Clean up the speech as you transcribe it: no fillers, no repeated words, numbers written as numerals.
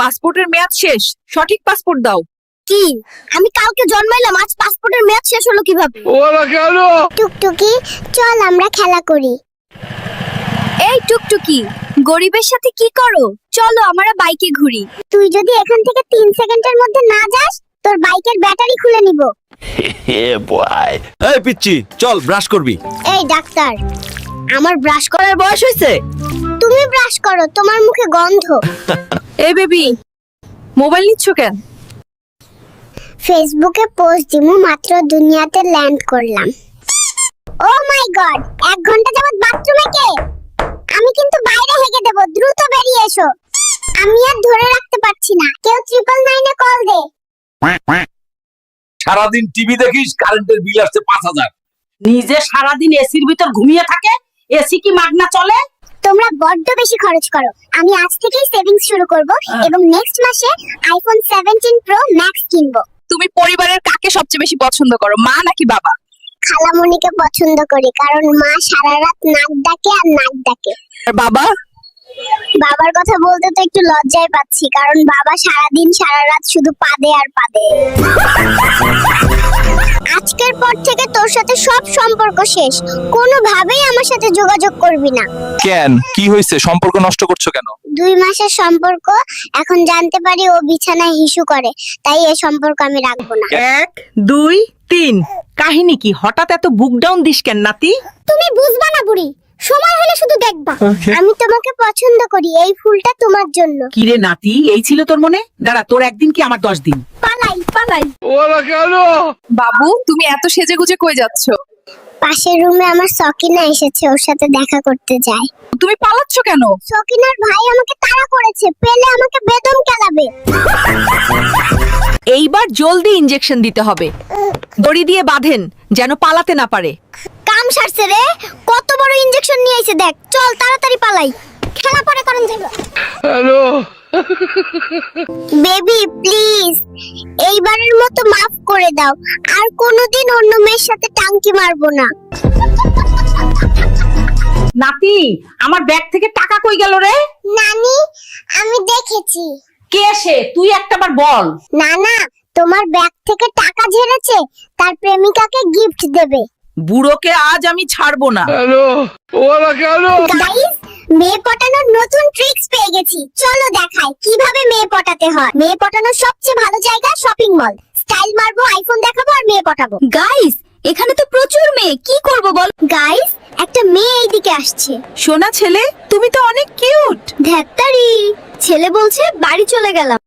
পাসপোর্টের মেয়াদ শেষ, সঠিক পাসপোর্ট দাও। কি? আমি কালকে জন্মাইলাম, আজ পাসপোর্টের মেয়াদ শেষ হলো কিভাবে? ওরা কেন? টুকটুকি, চল আমরা খেলা করি। এই টুকটুকি, গরিবের সাথে কি করো? চলো আমরা বাইকে ঘুরি। তুই যদি এখান থেকে 3 সেকেন্ডের মধ্যে না যাস, তোর বাইকের ব্যাটারি খুলে নিব। এই পিচ্চি, চল ব্রাশ করবি। এই ডাক্তার, আমার ব্রাশ করার বয়স হয়েছে। তুমি ব্রাশ করো, তোমার মুখে গন্ধ। এই বেবি, মোবাইল নিচ্ছ কেন? ফেসবুকে পোস্ট দিমু, মাত্র দুনিয়াতে ল্যান্ড করলাম। ও মাই গড, 1 ঘন্টা যাবত বাথরুমে কে? আমি কিন্তু বাইরে হেগে দেব, দ্রুত বেরিয়ে এসো। আমি আর ধরে রাখতে পারছি না, কেউ 999 এ কল দে। সারাদিন টিভি দেখিস, কারেন্টের বিল আসছে 5000। নিজে সারাদিন এসির ভিতর ঘুমিয়ে থাকে, এসি কি মাগনা চলে? তোমরা বড্ড বেশি খরচ করো। আমি আজ থেকেই সেভিংস শুরু করব এবং নেক্সট মাসে আইফোন 17 প্রো ম্যাক্স কিনবো। তুমি পরিবারের কাকে সবচেয়ে বেশি পছন্দ করো, মা নাকি বাবা? খালামণিকে পছন্দ করি, কারণ মা সারা রাত নাক ডাকে আর নাক ডাকে। আর বাবা? বাবার কথা বলতে তো একটু লজ্জায় পাচ্ছি, কারণ বাবা সারাদিন সারা রাত শুধু পাদে আর পাদে। আজকের পর থেকে তোর সাথে সব সম্পর্ক শেষ, কোনোভাবেই আমার সাথে যোগাযোগ করবি না। কেন, কি হয়েছে? সম্পর্ক নষ্ট করছো কেন? 2 মাসের সম্পর্ক, এখন জানতে পারি ও বিছানায় হিসু করে, তাই এই সম্পর্ক আমি রাখবো না। 1 2 3। কাহিনী কি? হঠাৎ এত বুক ডাউন দিস কেন নাতি? তুমি বুঝবা না বুড়ি, সময় হলে শুধু দেখবা। আমি তোমাকে পছন্দ করি, এই ফুলটা তোমার জন্য। কি রে নাতি, এই ছিল তোর মনে? দাঁড়া, তোর একদিন কি আমার 10 দিন। পালাই পালাই। ওরা কেন? বাবু, তুমি এত সেজেগুজে কই যাচ্ছ? পাশের রুমে আমার সকিনা এসেছে, ওর সাথে দেখা করতে যাই। তুমি পালাচ্ছ কেন? সকিনার ভাই আমাকে তাড়া করেছে, পেলে আমাকে বেদম কেলাবে। এইবার জলদি ইনজেকশন দিতে হবে, দড়ি দিয়ে বাঁধেন যেন পালাতে না পারে। কাম সারছে রে, কত বড় ইনজেকশন নিয়ে আইছে দেখ। চল তাড়াতাড়ি পালাই, খেলা পরে করেন যাইব। হ্যালো? বেবি প্লিজ, এইবারের মতো মাফ করে দাও, আর কোনোদিন অন্য মেয়ের সাথে টাঙ্কি মারবো না। নাতি, আমার ব্যাগ থেকে টাকা কই গেল রে? নানি, আমি দেখেছি। কে সে? তুই একটাবার বল। না না, তোমার ব্যাগ থেকে টাকা ঝেড়েছে, তার প্রেমিকাকে গিফট দেবে। বুড়োকে আজ আমি ছাড়বো না। হ্যালো? ওরা কেন? গাইস, মেয়ে পটানোর নতুন ট্রিক্স পেয়ে গেছি, চলো দেখাই কিভাবে মেয়ে পটাতে হয়। মেয়ে পটানোর সবচেয়ে ভালো জায়গা শপিং মল। স্টাইল মারবো, আইফোন দেখাবো আর মেয়ে পটাবো। গাইস, এখানে তো প্রচুর মেয়ে, কি করব বল? গাইস, একটা মেয়ে এইদিকে আসছে। সোনা ছেলে, তুমি তো অনেক কিউট। ধ্যাত্তারি, ছেলে বলছে বাড়ি চলে গেলাম।